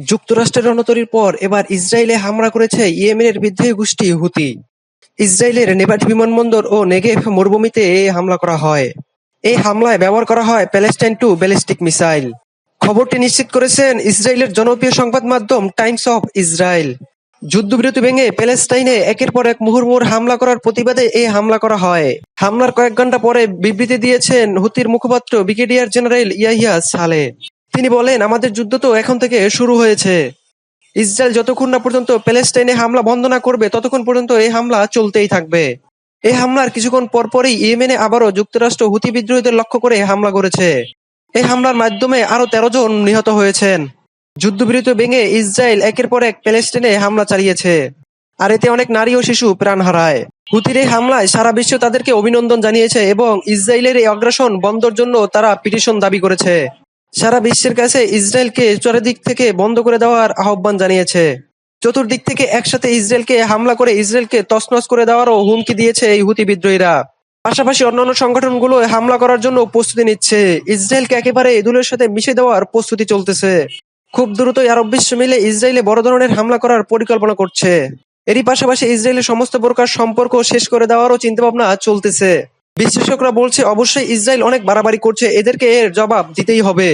যুক্তরাষ্ট্রের রণতরীর পর এবার ইসরায়েলে হামলা করেছে ইয়েমেনের বিদ্রোহী গোষ্ঠী হুতি। ইসরায়েলের নেভাট বিমানবন্দর ও নেগেভ মরুভূমিতে এই হামলা করা হয়। এই হামলায় ব্যবহার করা হয় প্যালেস্টাইন-2 ব্যালিস্টিক মিসাইল। খবরটি নিশ্চিত করেছেন ইসরায়েলের জনপ্রিয় সংবাদ মাধ্যম টাইমস অফ ইসরায়েল। যুদ্ধবিরতি ভেঙে প্যালেস্টাইনে একের পর এক মুহুর্মুহুর হামলা করার প্রতিবাদে এই হামলা করা হয়। হামলার কয়েক ঘন্টা পরে বিবৃতি দিয়েছেন হুতির মুখপাত্র ব্রিগেডিয়ার জেনারেল ইয়াহিয়া সালেহ। তিনি বলেন, আমাদের যুদ্ধ তো এখন থেকে শুরু হয়েছে। ইসরায়েল যতক্ষণ না পর্যন্ত প্যালেস্টাইনে হামলা বন্ধ না করবে ততক্ষণ পর্যন্ত এই হামলা চলতেই থাকবে। এই হামলার কিছুক্ষণ পরপরই ইয়েমেনে আবারও যুক্তরাষ্ট্র হুতি বিদ্রোহীদের লক্ষ্য করে হামলা করেছে। এই হামলার মাধ্যমে আরো 13 জন নিহত হয়েছেন। যুদ্ধবিরতি ভেঙে ইসরায়েল একের পর এক প্যালেস্টাইনে হামলা চালিয়েছে, আর এতে অনেক নারী ও শিশু প্রাণ হারায়। হুতির এই হামলায় সারা বিশ্ব তাদেরকে অভিনন্দন জানিয়েছে এবং ইসরায়েলের এই আগ্রাসন বন্ধের জন্য তারা পিটিশন দাবি করেছে। সারা বিশ্বের কাছে ইসরায়েলকে চারিদিক থেকে বন্ধ করে দেওয়ার আহ্বান জানিয়েছে। চতুর্দিক থেকে একসাথে ইসরায়েলকে হামলা করে ইসরায়েলকে তছনছ করে দেওয়ারও হুমকি দিয়েছে এই হুতি বিদ্রোহীরা। পাশাপাশি অন্যান্য সংগঠনগুলো হামলা করার জন্য প্রস্তুতি নিচ্ছে। ইসরায়েলকে একেবারে ধুলোর সাথে মিশে দেওয়ার প্রস্তুতি চলতেছে। খুব দ্রুতই আরব বিশ্ব মিলে ইসরায়েলে বড় ধরনের হামলা করার পরিকল্পনা করছে। এরই পাশাপাশি ইসরায়েলের সমস্ত প্রকার সম্পর্ক শেষ করে দেওয়ারও চিন্তাভাবনা চলতেছে। বিশ্লেষকরা বলছে, অবশ্যই ইসরায়েল অনেক বাড়াবাড়ি করছে, এদেরকে এর জবাব দিতেই হবে।